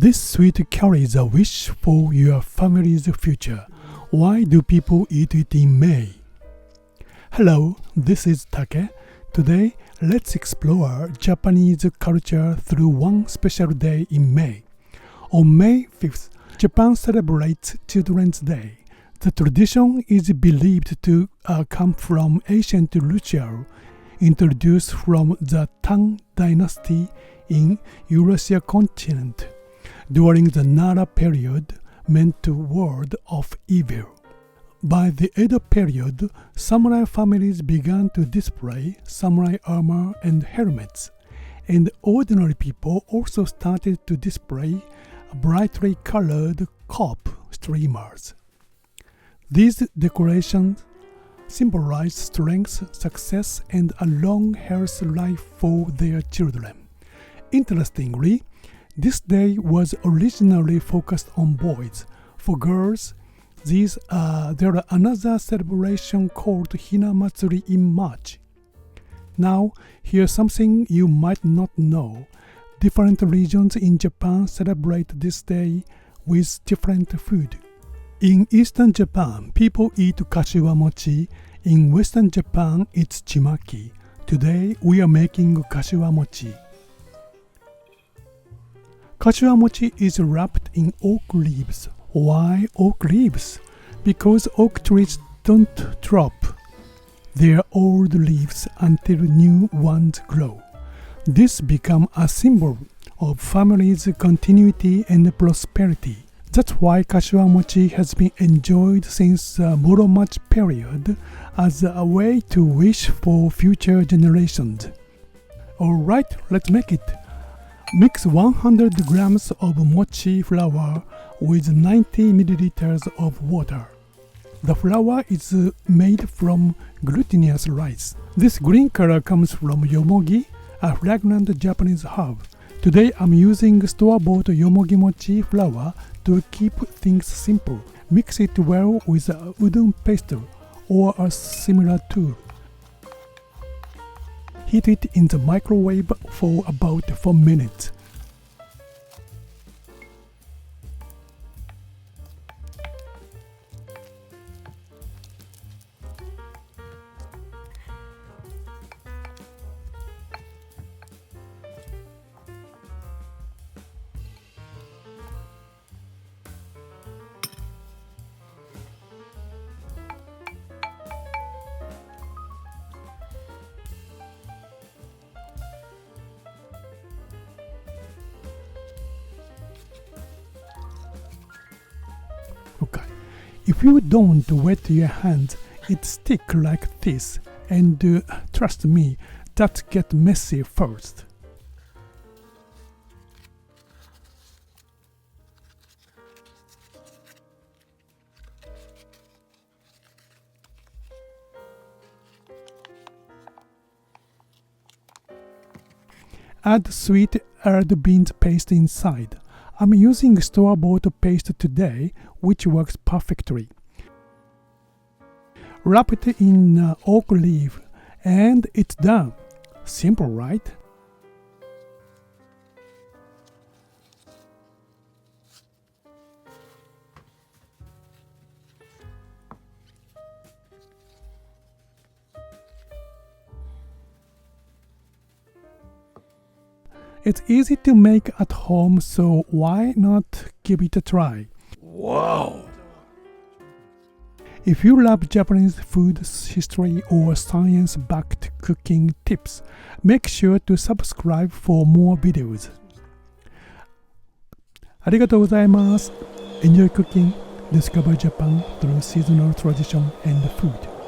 This sweet carries a wish for your family's future. Why do people eat it in May? Hello, this is Take. Today, let's explore Japanese culture through one special day in May. On May 5th, Japan celebrates Children's Day. The tradition is believed to come from ancient ritual introduced from the Tang dynasty in Eurasia continent during the Nara period, meant to ward off evil. By the Edo period, samurai families began to display samurai armor and helmets, and ordinary people also started to display brightly colored cope streamers. These decorations symbolize strength, success, and a long, healthy life for their children. Interestingly, this day was originally focused on boys. For girls, there are another celebration called Hina Matsuri in March. Now, here's something you might not know. Different regions in Japan celebrate this day with different food. In Eastern Japan, people eat Kashiwa Mochi. In Western Japan, it's chimaki. Today, we are making Kashiwa Mochi. Kashiwa Mochi is wrapped in oak leaves. Why oak leaves? Because oak trees don't drop their old leaves until new ones grow. This becomes a symbol of family's continuity and prosperity. That's why Kashiwa Mochi has been enjoyed since the Muromachi period as a way to wish for future generations. Alright, let's make it. Mix 100 grams of mochi flour with 90 milliliters of water. The flour is made from glutinous rice. This green color comes from yomogi, a fragrant Japanese herb. Today I'm using store-bought yomogi mochi flour to keep things simple. Mix it well with a wooden pestle or a similar tool. Heat it in the microwave for about 4 minutes. Okay, if you don't wet your hands, it sticks like this, and trust me, that gets messy first. Add sweet herb beans paste inside. I'm using store-bought paste today, which works perfectly. Wrap it in oak leaf, and it's done. Simple, right? It's easy to make at home, so why not give it a try? Wow! If you love Japanese food history or science-backed cooking tips, make sure to subscribe for more videos. ありがとうございます. Enjoy cooking, discover Japan through seasonal tradition and food.